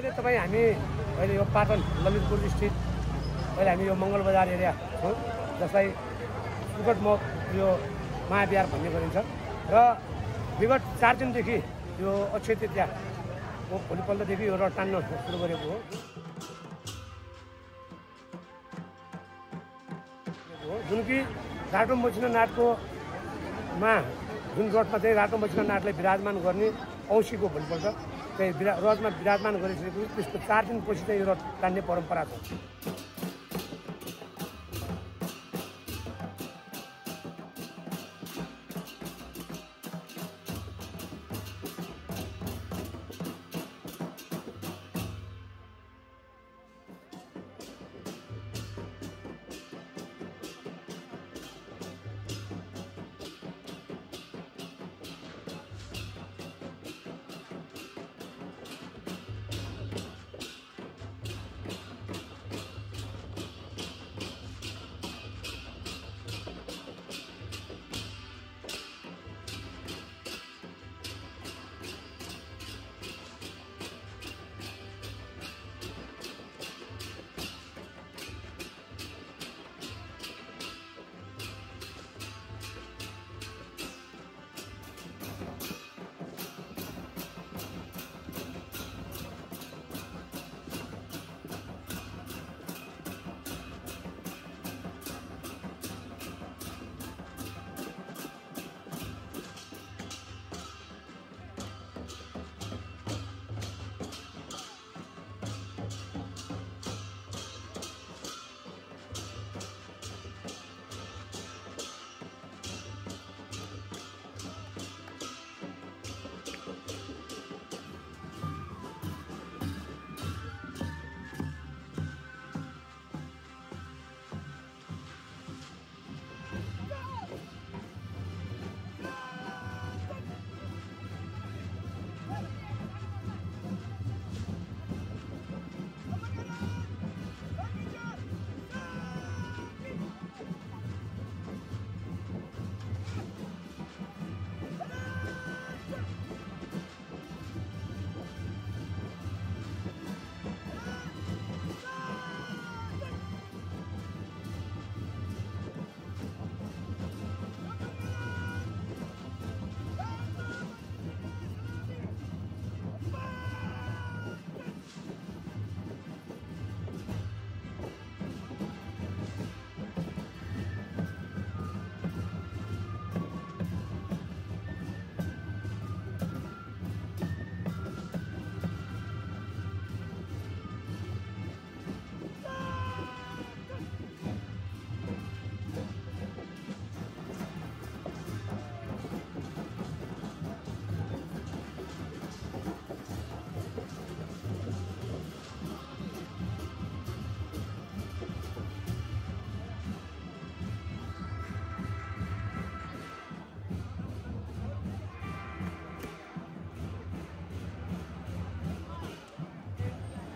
अहिले तपाईँ हामी अहिले यो पाटन ललितपुर स्थित अहिले हामी यो मङ्गल बजार एरिया छौँ, जसलाई सुकट म यो महाविहार भन्ने गरिन्छ र विगत 4 दिनदेखि यो अक्षय तृतीयाको भोलिपल्टदेखि यो रथ तान्न सुरु गरेको हो। जुन कि राटो मसिनो नाटकोमा जुन रथमा चाहिँ राटो मसिनो नाटलाई विराजमान गर्ने औँसीको भोलिपल्ट चाहिँ रथमा विराजमान गरिसकेको त्यसको 4 दिनपछि चाहिँ यो रथ तान्ने परम्परा छ।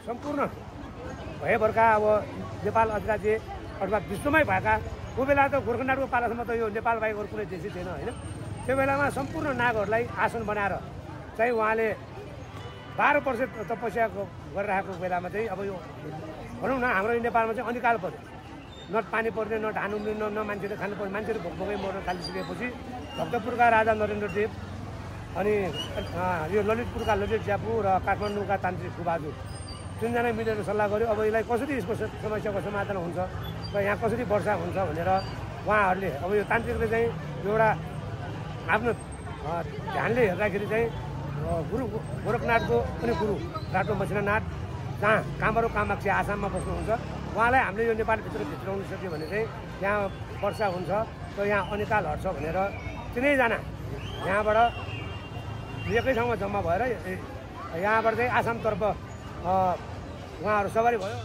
सम्पूर्ण भएभरका अब नेपाल अधिराज्य अथवा विश्वमै भएका त्यो बेला त गोर्खाल्यान्डको पालासम्म त यो नेपाल बाहेक अरू कुनै देशै थिएन होइन। त्यो बेलामा सम्पूर्ण नागहरूलाई आसन बनाएर चाहिँ उहाँले 12% तपस्या गरिरहेको बेलामा चाहिँ अब यो भनौँ न हाम्रो नेपालमा चाहिँ अनिकाल पर्यो, न पानी पर्ने, न धान उम्रिने, न मान्छेले खानु पर्ने, मान्छेले भोकै मर्न थालिसकेपछि भक्तपुरका राजा नरेन्द्र देव अनि यो ललितपुरका ललित ज्यापू र काठमाडौँका तान्त्रिक फुबाजु 3 जना मिलेर सल्लाह गर्यो अब यसलाई कसरी यसको समस्याको समाधान हुन्छ र यहाँ कसरी वर्षा हुन्छ भनेर उहाँहरूले अब यो तान्त्रिकले चाहिँ एउटा आफ्नो ध्यानले हेर्दाखेरि चाहिँ गुरु गोरखनाथको पनि गुरु राटो मसिनानाथ जहाँ कामरू कामाक्षी आसाममा बस्नुहुन्छ उहाँलाई हामीले यो नेपालभित्र भित्राउन सक्यो भने चाहिँ यहाँ वर्षा हुन्छ र यहाँ अनिकाल हट्छ भनेर 3 जना यहाँबाट एकै ठाउँमा जम्मा भएर यहाँबाट चाहिँ आसामतर्फ उहाँहरू सवारी भयो।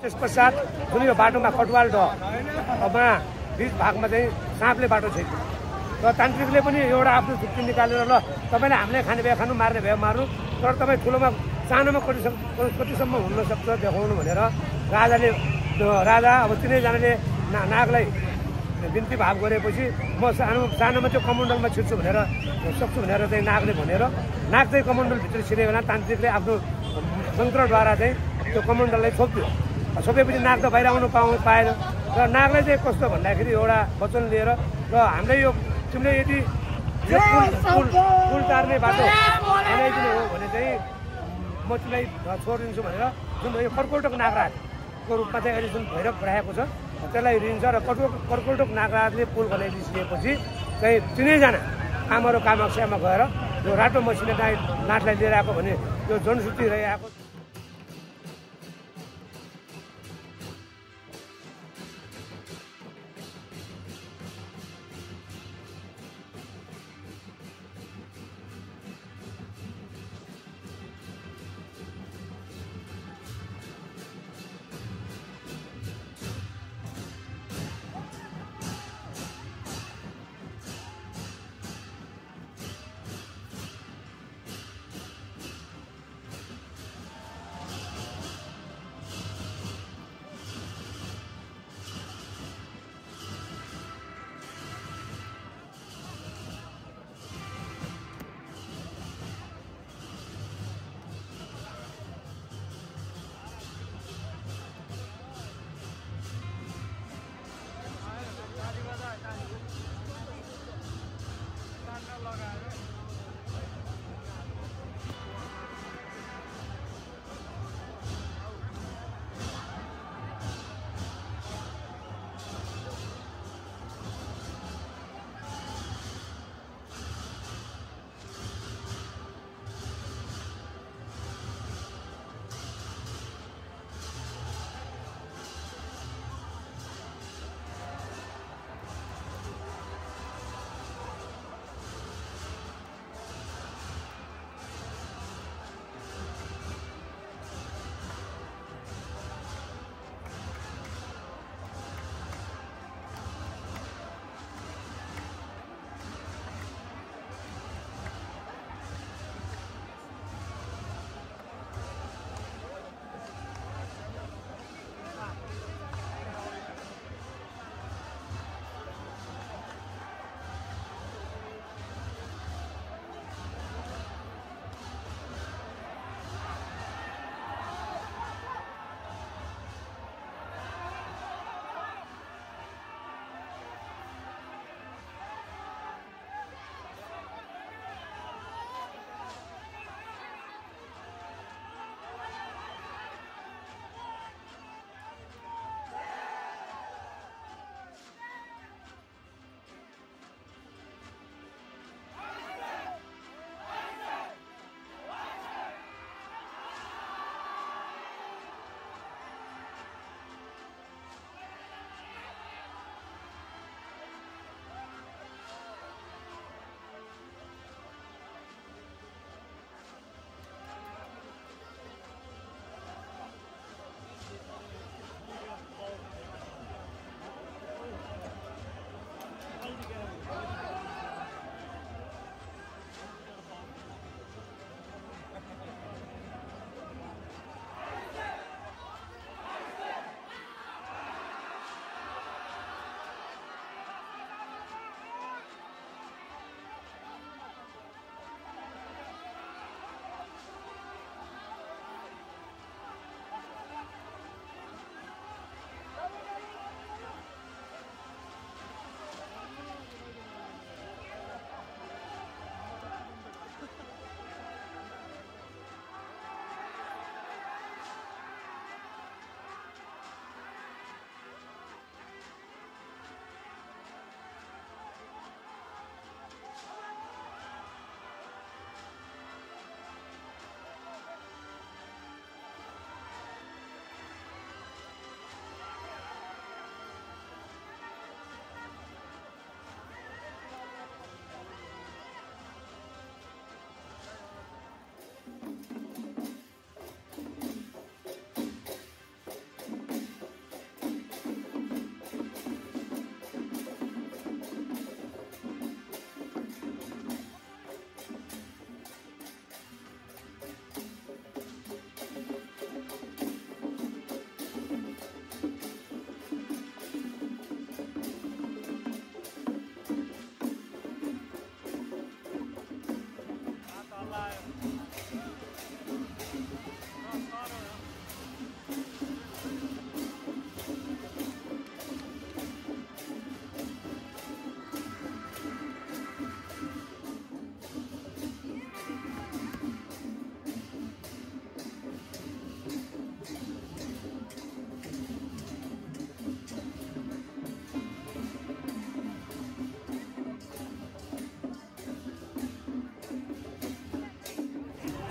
त्यस पश्चात जुन यो बाटोमा कटुवाल ढमा बिच भागमा चाहिँ साँपले बाटो छेक्यो र तान्त्रिकले पनि एउटा आफ्नो जुक्ति निकालेर ल तपाईँले हामीले खाने भए खानु मार्ने भए मार्नु तर तपाईँ ठुलोमा सानोमा कतिसम्म हुनसक्छ देखाउनु भनेर राजा अब तिनैजनाले नागलाई बिन्ती भाव गरेपछि म सानोमा त्यो कमण्डलमा छिर्छु भनेर सक्छु भनेर चाहिँ नागले भनेर नाग चाहिँ कमण्डलभित्र छिरे बेला तान्त्रिकले आफ्नो मन्त्रद्वारा चाहिँ त्यो कमण्डललाई छोप्यो छोपेपछि नाग त बाहिर आउनु पाएन र नागलाई चाहिँ कस्तो भन्दाखेरि एउटा वचन लिएर र हामीले यो तिमीले यदि पुल तार्ने बाटो बनाइदिनु हो भने चाहिँ म तिमीलाई छोडिदिन्छु भनेर जुन यो कर्कोटक नागराजको रूपमा चाहिँ अहिले जुन भैरव राखेको छ त्यसलाई लिन्छ र कर्कोटक नागराजले पुल बनाइदिएपछि चाहिँ तिनैजना आमा र कामाख्यामा गएर यो रातो मसिनो नाचलाई लिएर आएको भने त्यो जनश्रुति रहिआएको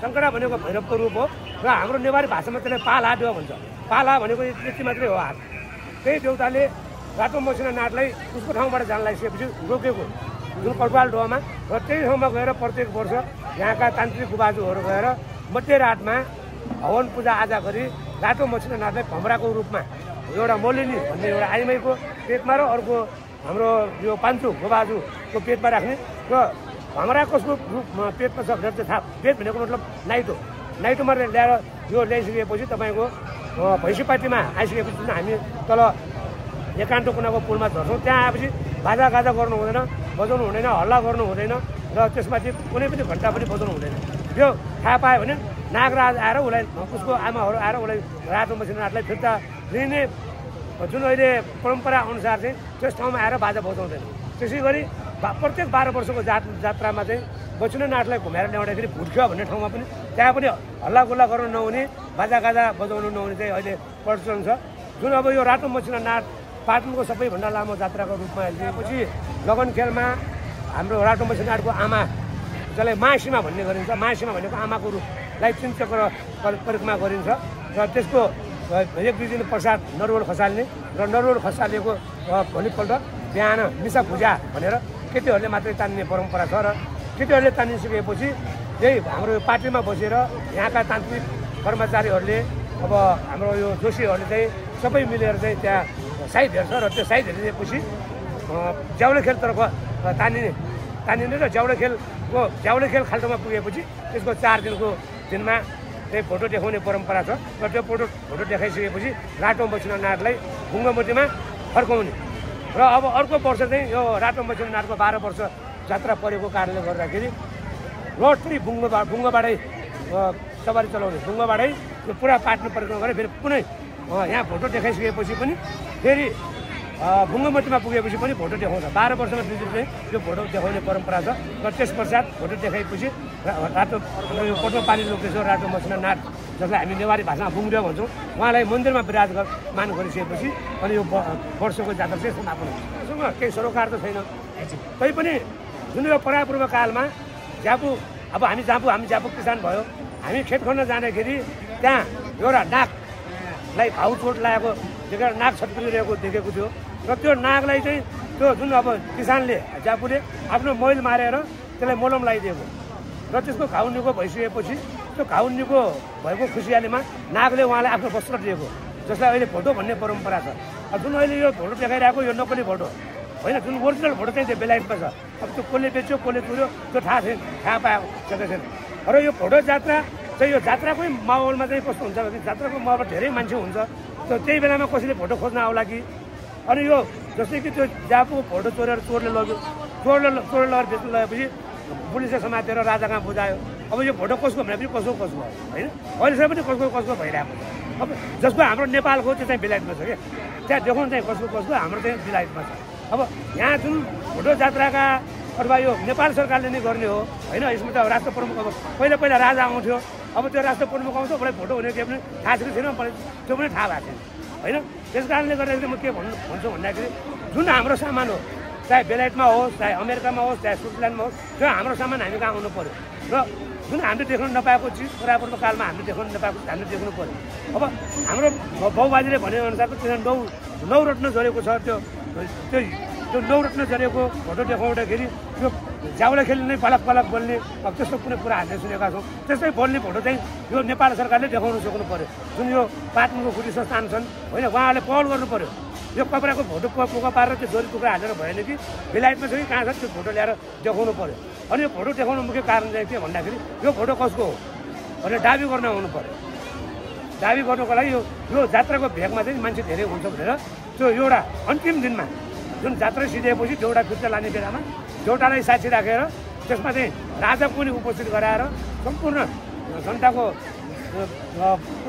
शङ्करा भनेको भैरवको रूप हो र हाम्रो नेवारी भाषामा त्यसलाई पाला देव भन्छ। पाला भनेको यति मात्रै हो हात। त्यही देउताले रातो मसिना नाटलाई उसको ठाउँबाट जान लागिसकेपछि रोकेको जुन कटवाल डोमा र त्यही ठाउँमा गएर प्रत्येक वर्ष यहाँका तान्त्रिक गुबाजुहरू गएर मध्यरातमा हवन पूजा आजा गरी रातो मसिना नाटलाई भमराको रूपमा एउटा मोलिनी भन्ने एउटा आइमाईको पेटमा र अर्को हाम्रो यो पान्चु गोबाजुको पेटमा राख्ने र भमरा कसको रूपमा पेटमा छ भनेर चाहिँ थाहा। पेट भनेको मतलब नाइटो नाइटोमा ल्याएर यो ल्याइसकेपछि तपाईँको भैँसीपाटीमा आइसकेपछि जुन हामी तल एकान्त कुनाको पुलमा झर्छौँ त्यहाँ आएपछि बाजा गाजा गर्नु हुँदैन, बजाउनु हुँदैन, हल्ला गर्नु हुँदैन र त्यसमाथि कुनै पनि घन्टा पनि बजाउनु हुँदैन। यो थाहा पायो भने नागराज आएर उसलाई उसको आमाहरू आएर उसलाई रातो मसिनो नाटलाई फिर्ता लिने जुन अहिले परम्परा अनुसार चाहिँ त्यस ठाउँमा आएर बाजा बजाउँदैन। त्यसै गरी प्रत्येक 12 वर्षको जात्रामा चाहिँ बचिनो नाटलाई घुमाएर ल्याउँदाखेरि भुट्क्यो भन्ने ठाउँमा पनि त्यहाँ पनि हल्ला गुल्ला गर्नु नहुने, बाजा गाजा बजाउनु नहुने चाहिँ अहिले प्रचलन छ। जुन अब यो रातो मसिनो नाट पाटनको सबैभन्दा लामो जात्राको रूपमा लिएपछि लगन खेलमा हाम्रो रातो मसिनो नाटको आमा जसलाई मासीमा भन्ने गरिन्छ, मासीमा भनेको आमाको रूपलाई चिन्चक्र परिक्रमा गरिन्छ र त्यसको 1-2 दिन पश्चात नरुवल खसाल्ने र नरुवल खसालेको भोलिपल्ट बिहान मिसा पूजा भनेर केटीहरूले मात्रै तान्ने परम्परा छ र केटीहरूले तानिसकेपछि यही हाम्रो यो पार्टीमा बसेर यहाँका तान्त्रिक कर्मचारीहरूले अब हाम्रो यो जोशीहरूले चाहिँ सबै मिलेर चाहिँ त्यहाँ साइड हेर्छ र त्यो साइड हेरिदिएपछि ज्याउले खेलतर्फ तानिने र ज्याउले खेल खाल्टोमा पुगेपछि त्यसको 4 दिनको दिनमा त्यही फोटो देखाउने परम्परा छ र त्यो फोटो देखाइसकेपछि रातो मसिनो नाटलाई बुङ्गमतीमा फर्काउने र अब अर्को वर्ष चाहिँ यो रातो मसिनो नाटको 12 वर्ष जात्रा परेको कारणले गर्दाखेरि रोटरी बुङ्गबाटै सवारी चलाउने, बुङ्गबाटै त्यो पुरा पाट्नु परिक्रमा गरेर फेरि कुनै यहाँ फोटो देखाइसकेपछि पनि फेरि बुङ्गमतीमा पुगेपछि पनि फोटो देखाउँछ। 12 वर्षमा 2 दिन चाहिँ यो फोटो देखाउने परम्परा छ र त्यस पश्चात फोटो देखाएपछि रातो यो फोटो पानी लोकेश्वर रातो मसिनो नाट जसलाई हामी नेवारी भाषामा बुङ्ग्यो भन्छौँ उहाँलाई मन्दिरमा विराजमान गरिसकेपछि अनि यो वर्षको जात्रा चाहिँ समापन हुन्छ। केही सरोकार त छैन तैपनि जुन यो परापूर्व कालमा ज्यापु अब हामी ज्यापु किसान भयो, हामी खेत खन्न जाँदाखेरि त्यहाँ एउटा नागलाई घाउ चोट लागेको देखेर नाग छटकिरहेको देखेको थियो र त्यो नागलाई चाहिँ त्यो जुन अब किसानले ज्यापुले आफ्नो मैल मारेर त्यसलाई मलम लगाइदिएको र त्यसको घाउ निको भइसकेपछि त्यो घाउ निको भएको खुसियालीमा नागले उहाँलाई आफ्नो वस्त्र दिएको जसलाई अहिले फोटो भन्ने परम्परा छ। जुन अहिले यो फोटो देखाइरहेको यो नक्कली फोटो होइन, जुन ओरिजिनल फोटो चाहिँ त्यो बेलायतमा छ। अब त्यो कसले बेच्यो कसले तुर्यो त्यो थाहा पाएको छैन र यो फोटो जात्रा चाहिँ यो जात्राकै माहौलमा चाहिँ कस्तो हुन्छ भने जात्राको माहौलमा धेरै मान्छे हुन्छ त्यो त्यही बेलामा कसैले फोटो खोज्न आउला कि अनि यो जस्तै कि त्यो ज्यापुको फोटो चोरले लग्यो, चोरले लगेर बेच्नु लगेपछि पुलिसले समातेर राजा कहाँ बुझायो। अब यो फोटो कसको भनेपछि कसको होइन, अहिलेसम्म पनि कसको भइरहेको छ। अब जसको हाम्रो नेपालको त्यो चाहिँ बेलायतमा छ क्या, त्यहाँ देखाउनु चाहिँ कसको हाम्रो चाहिँ बेलायतमा छ। अब यहाँ जुन फोटो जात्राका अथवा यो नेपाल सरकारले नै गर्ने हो होइन, यसमा त राष्ट्र प्रमुख अब पहिला राजा आउँथ्यो, अब त्यो राष्ट्र प्रमुख आउँछ उसलाई फोटो हुने केही पनि थाहा छैन, त्यो पनि थाहा भएको छैन होइन। त्यस कारणले गर्दाखेरि म के भन्छु भन्दाखेरि जुन हाम्रो सामान हो चाहे बेलायतमा होस्, चाहे अमेरिकामा होस्, चाहे स्विजरल्यान्डमा होस्, त्यो हाम्रो सामान हामी कहाँ आउनु पऱ्यो र जुन हामीले देख्नु नपाएको चिज परापूर्व कालमा हामीले देख्नु नपाएको हामीले देख्नु पऱ्यो। अब हाम्रो बाउबाजेले भनेअनुसारको त्यो 9 रत्न जरेको छ, त्यो 9 रत्न जरेको फोटो देखाउँदाखेरि त्यो ज्याउला खेल्ने नै पलक बोल्ने अब त्यस्तो कुनै कुरा हामीले सुनेका छौँ। त्यस्तै बोल्ने फोटो चाहिँ यो नेपाल सरकारले देखाउनु सक्नु पऱ्यो। जुन यो पाटनको खुदी संस्थान छन् होइन, उहाँहरूले पहल गर्नु पऱ्यो। यो कपडाको फोटो पोका पारेर त्यो जोरी टुक्रा हालेर भएन कि बेलायतमा चाहिँ कहाँ छ त्यो फोटो ल्याएर देखाउनु पऱ्यो। अनि यो फोटो देखाउनु मुख्य कारण चाहिँ के भन्दाखेरि यो फोटो कसको हो भनेर दाबी गर्न आउनु पऱ्यो। दाबी गर्नुको लागि यो जात्राको भेगमा चाहिँ मान्छे धेरै हुन्छ भनेर त्यो एउटा अन्तिम दिनमा जुन जात्रा सिधेपछि देउडा फिर्ता लाने बेलामा देउटालाई साक्षी राखेर त्यसमा चाहिँ राजाको पनि उपस्थित गराएर सम्पूर्ण जनताको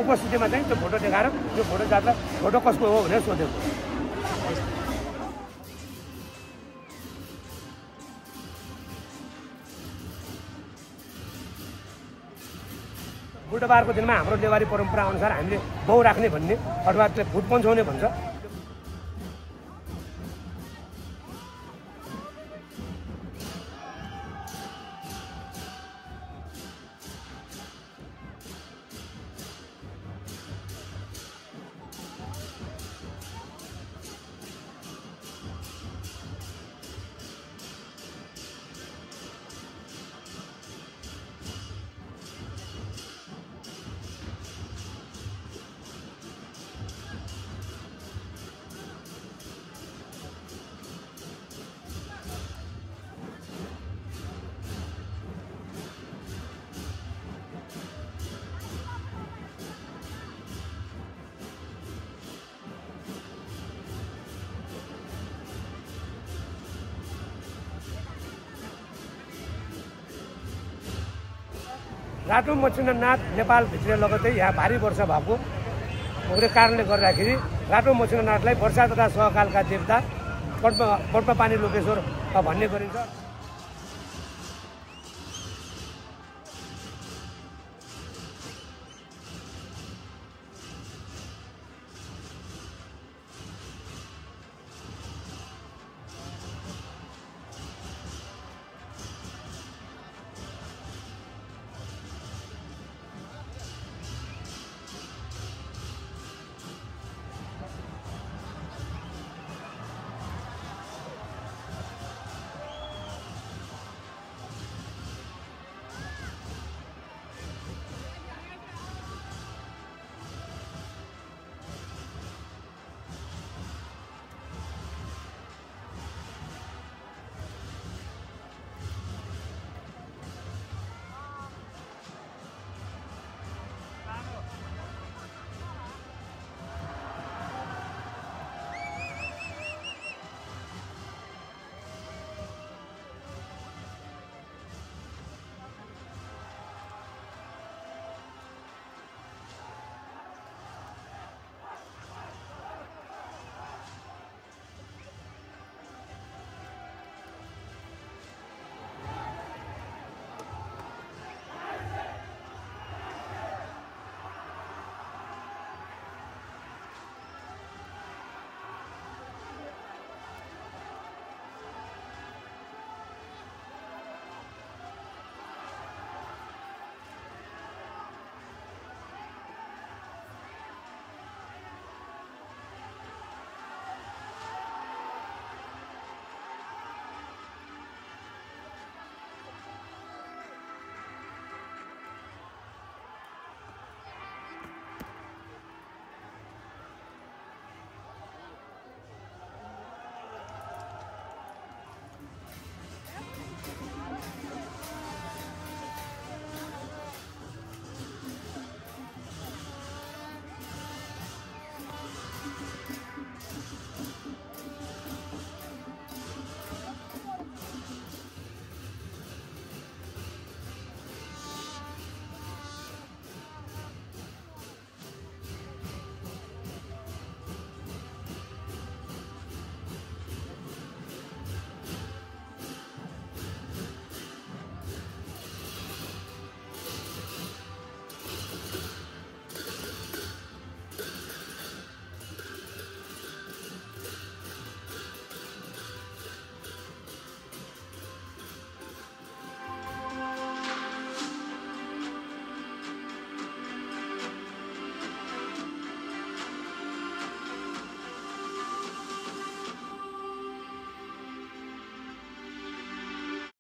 उपस्थितिमा चाहिँ त्यो फोटो देखाएर त्यो फोटो जात्रा फोटो कसको हो भनेर सोधेको। बुधबारको दिनमा हाम्रो नेवारी परम्परा अनुसार हामीले बहु राख्ने भन्ने अथवा त्यसलाई भुट पन्छाउने भन्छ। राटो मच्छिन्द्रनाथ नेपालभित्र लगत्तै यहाँ भारी वर्षा भएको कारणले गर्दाखेरि राटो मच्छिन्द्रनाथलाई वर्षा तथा सहकालका देवता पद्म पानी लोकेश्वर भन्ने गरिन्छ।